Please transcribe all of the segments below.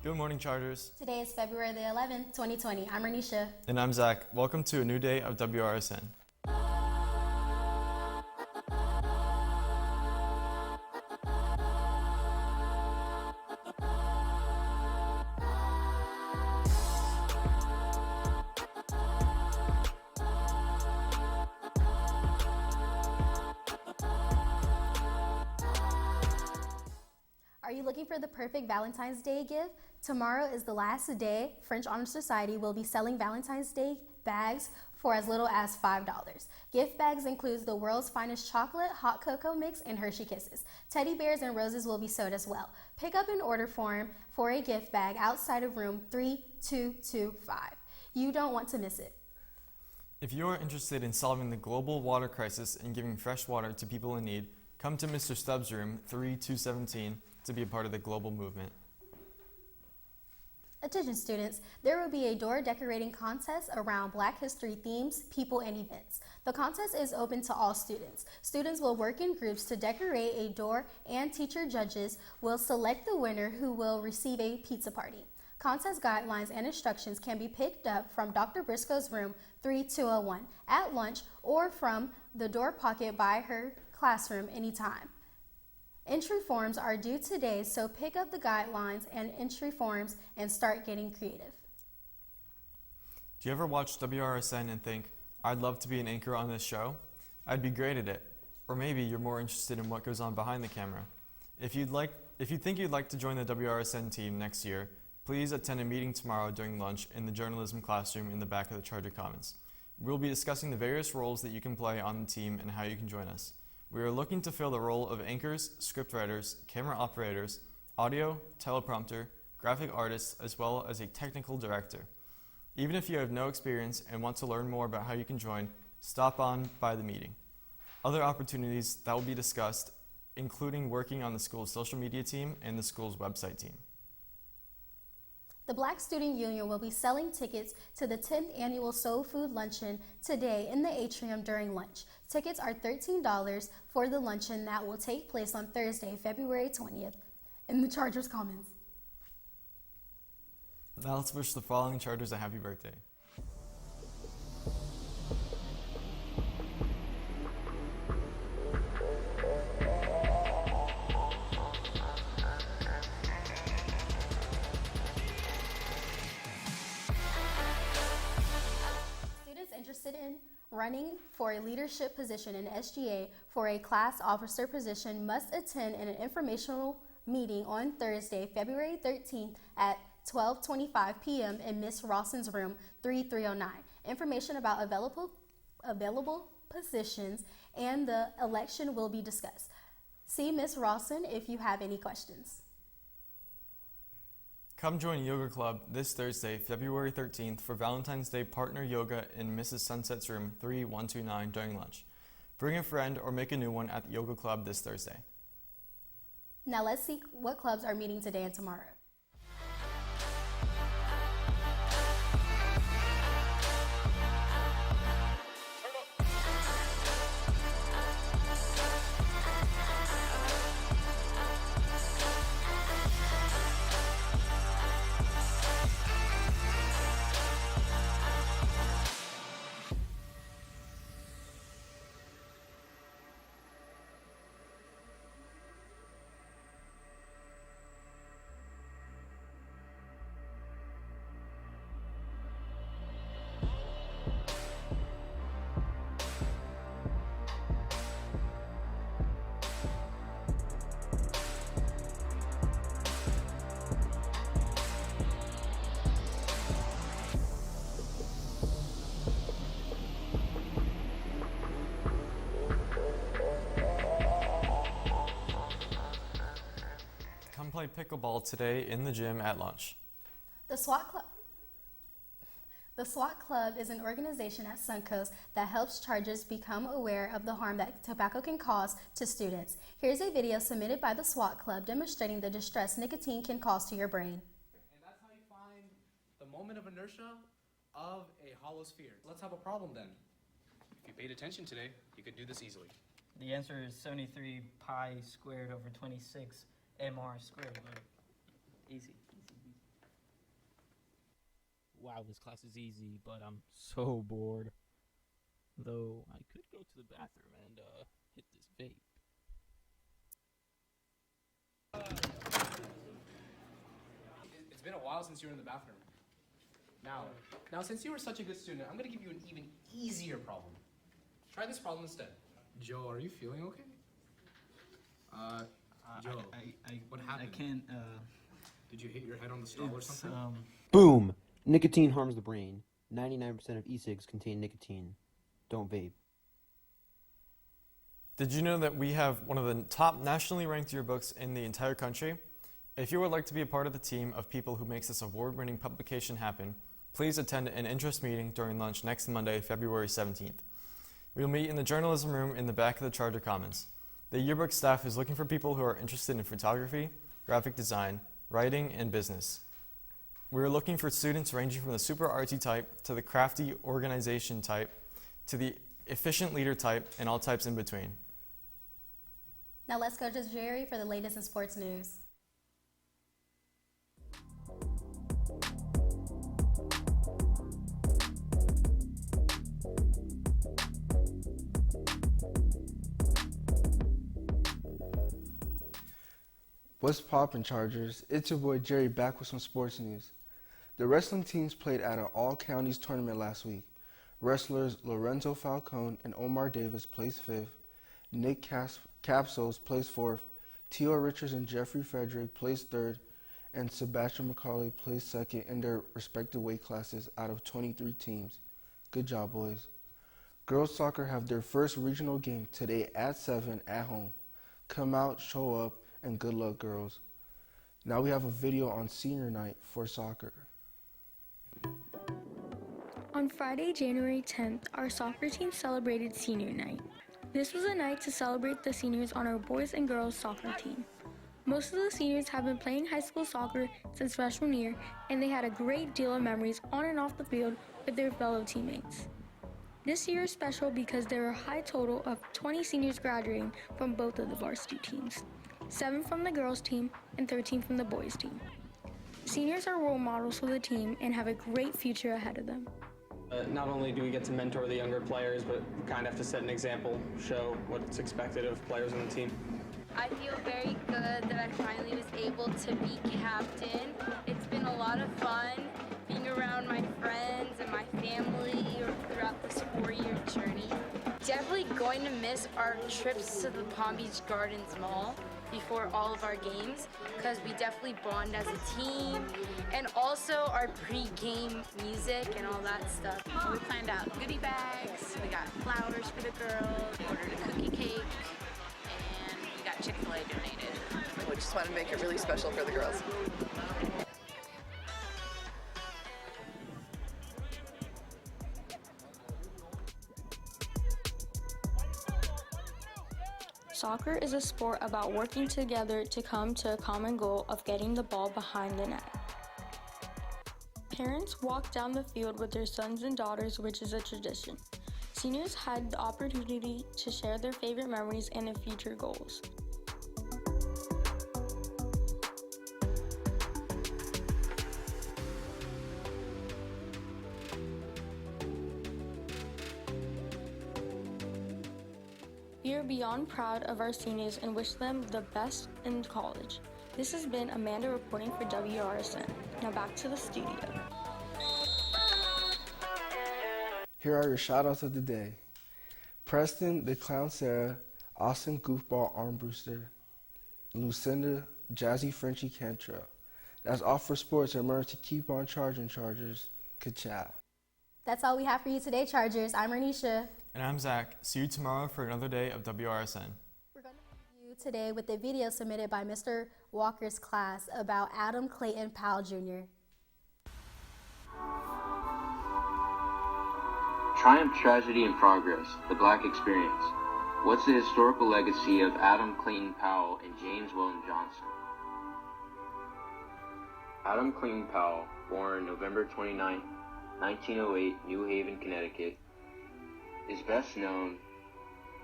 Good morning, Chargers. Today is February the 11th, 2020. I'm Renisha. And I'm Zach. Welcome to a new day of Wrsn. Are you looking for the perfect Valentine's Day gift? Tomorrow is the last day French Honor Society will be selling Valentine's Day bags for as little as $5. Gift bags includes the world's finest chocolate, hot cocoa mix, and Hershey Kisses. Teddy bears and roses will be sold as well. Pick up an order form for a gift bag outside of room 3225. You don't want to miss it. If you are interested in solving the global water crisis and giving fresh water to people in need, come to Mr. Stubbs' room 3217 to be a part of the global movement. Attention students, there will be a door decorating contest around Black History themes, people, and events. The contest is open to all students. Students will work in groups to decorate a door, and teacher judges will select the winner, who will receive a pizza party. Contest guidelines and instructions can be picked up from Dr. Briscoe's room 3201 at lunch or from the door pocket by her classroom anytime. Entry forms are due today, so pick up the guidelines and entry forms and start getting creative. Do you ever watch WRSN and think, I'd love to be an anchor on this show? I'd be great at it. Or maybe you're more interested in what goes on behind the camera. If you think you'd like to join the WRSN team next year, please attend a meeting tomorrow during lunch in the journalism classroom in the back of the Charger Commons. We'll be discussing the various roles that you can play on the team and how you can join us. We are looking to fill the role of anchors, scriptwriters, camera operators, audio, teleprompter, graphic artists, as well as a technical director. Even if you have no experience and want to learn more about how you can join, stop on by the meeting. Other opportunities that will be discussed, including working on the school's social media team and the school's website team. The Black Student Union will be selling tickets to the 10th annual Soul Food Luncheon today in the atrium during lunch. Tickets are $13 for the luncheon that will take place on Thursday, February 20th in the Chargers Commons. Now let's wish the following Chargers a happy birthday. Interested in running for a leadership position in SGA for a class officer position must attend an informational meeting on Thursday, February 13th at 12:25 p.m. in Ms. Rawson's room 3309. Information about available positions and the election will be discussed. See Ms. Rawson if you have any questions. Come join Yoga Club this Thursday, February 13th for Valentine's Day partner yoga in Mrs. Sunset's room 3129 during lunch. Bring a friend or make a new one at the Yoga Club this Thursday. Now let's see what clubs are meeting today and tomorrow. Come play pickleball today in the gym at lunch. The SWAT Club is an organization at Suncoast that helps Chargers become aware of the harm that tobacco can cause to students. Here's a video submitted by the SWAT Club demonstrating the distress nicotine can cause to your brain. And that's how you find the moment of inertia of a hollow sphere. Let's have a problem then. If you paid attention today, you could do this easily. The answer is 73 pi squared over 26 mr squared. Easy. wow, this class is easy, but I'm so bored. Though I could go to the bathroom and hit this vape. It's been a while since you were in the bathroom. Now, since you were such a good student, I'm gonna give you an even easier problem. Try this problem instead. Joe, are you feeling okay? Joe, what happened? I can't, Did you hit your head on the stall or something? Boom! Nicotine harms the brain. 99% of e-cigs contain nicotine. Don't vape. Did you know that we have one of the top nationally ranked yearbooks in the entire country? If you would like to be a part of the team of people who makes this award-winning publication happen, please attend an interest meeting during lunch next Monday, February 17th. We will meet in the journalism room in the back of the Charter Commons. The yearbook staff is looking for people who are interested in photography, graphic design, writing, and business. We are looking for students ranging from the super artsy type to the crafty organization type to the efficient leader type and all types in between. Now let's go to Jerry for the latest in sports news. What's poppin', Chargers? It's your boy Jerry back with some sports news. The wrestling teams played at an all-counties tournament last week. Wrestlers Lorenzo Falcone and Omar Davis placed 5th, Nick Capsos placed 4th, Tio Richards and Jeffrey Frederick placed 3rd, and Sebastian McCauley placed 2nd in their respective weight classes out of 23 teams. Good job, boys. Girls soccer have their first regional game today at 7 at home. Come out, show up, and good luck, girls. Now we have a video on senior night for soccer. On Friday, January 10th, our soccer team celebrated senior night. This was a night to celebrate the seniors on our boys and girls soccer team. Most of the seniors have been playing high school soccer since freshman year, and they had a great deal of memories on and off the field with their fellow teammates. This year is special because there are a high total of 20 seniors graduating from both of the varsity teams, 7 from the girls team and 13 from the boys team. Seniors are role models for the team and have a great future ahead of them. Not only do we get to mentor the younger players, but kind of have to set an example, show what's expected of players on the team. I feel very good that I finally was able to be captain. It's been a lot of fun being around my friends and my family throughout this 4-year journey. Definitely going to miss our trips to the Palm Beach Gardens Mall before all of our games, because we definitely bond as a team, and also our pre-game music and all that stuff. We planned out goodie bags, we got flowers for the girls, we ordered a cookie cake, and we got Chick-fil-A donated. We just want to make it really special for the girls. Soccer is a sport about working together to come to a common goal of getting the ball behind the net. Parents walk down the field with their sons and daughters, which is a tradition. Seniors had the opportunity to share their favorite memories and their future goals. We are beyond proud of our seniors and wish them the best in college. This has been Amanda reporting for WRSN. Now back to the studio. Here are your shout-outs of the day. Preston, the Clown Sarah, Austin Goofball Armbruster, Lucinda, Jazzy Frenchie Cantrell. That's all for sports. Remember to keep on charging, Chargers. Ka-chow. That's all we have for you today, Chargers. I'm Renisha. And I'm Zach. See you tomorrow for another day of WRSN. We're going to leave you today with a video submitted by Mr. Walker's class about Adam Clayton Powell Jr. Triumph, Tragedy, and Progress, the Black Experience. What's the historical legacy of Adam Clayton Powell and James Weldon Johnson? Adam Clayton Powell, born November 29, 1908, New Haven, Connecticut, is best known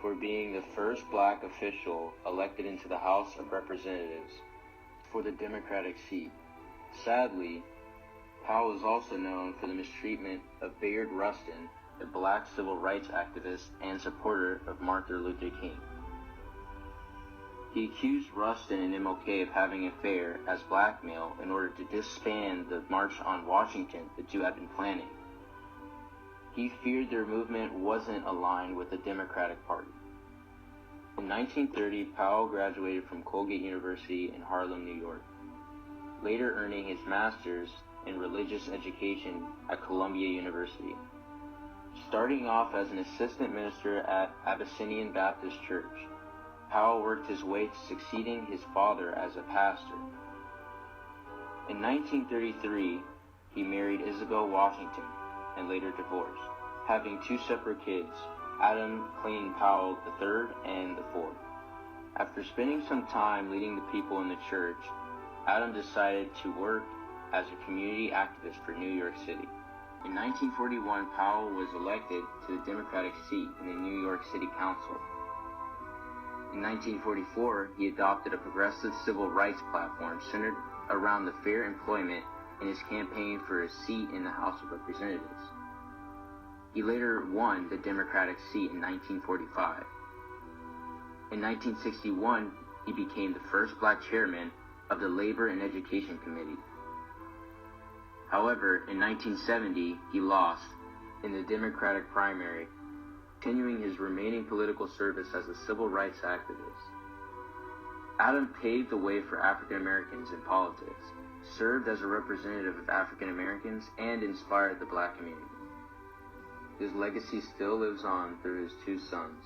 for being the first black official elected into the House of Representatives for the Democratic seat. Sadly, Powell is also known for the mistreatment of Bayard Rustin, a black civil rights activist and supporter of Martin Luther King. He accused Rustin and MLK of having an affair as blackmail in order to disband the March on Washington the two had been planning. He feared their movement wasn't aligned with the Democratic Party. In 1930, Powell graduated from Colgate University in Harlem, New York, later earning his master's in religious education at Columbia University. Starting off as an assistant minister at Abyssinian Baptist Church, Powell worked his way to succeeding his father as a pastor. In 1933, he married Isabel Washington and later divorced, having two separate kids, Adam Clayton Powell III and IV. After spending some time leading the people in the church, Adam decided to work as a community activist for New York City. In 1941, Powell was elected to the Democratic seat in the New York City Council. In 1944, he adopted a progressive civil rights platform centered around the fair employment in his campaign for a seat in the House of Representatives. He later won the Democratic seat in 1945. In 1961, he became the first black chairman of the Labor and Education Committee. However, in 1970, he lost in the Democratic primary, continuing his remaining political service as a civil rights activist. Adam paved the way for African Americans in politics, served as a representative of African Americans, and inspired the black community. His legacy still lives on through his two sons.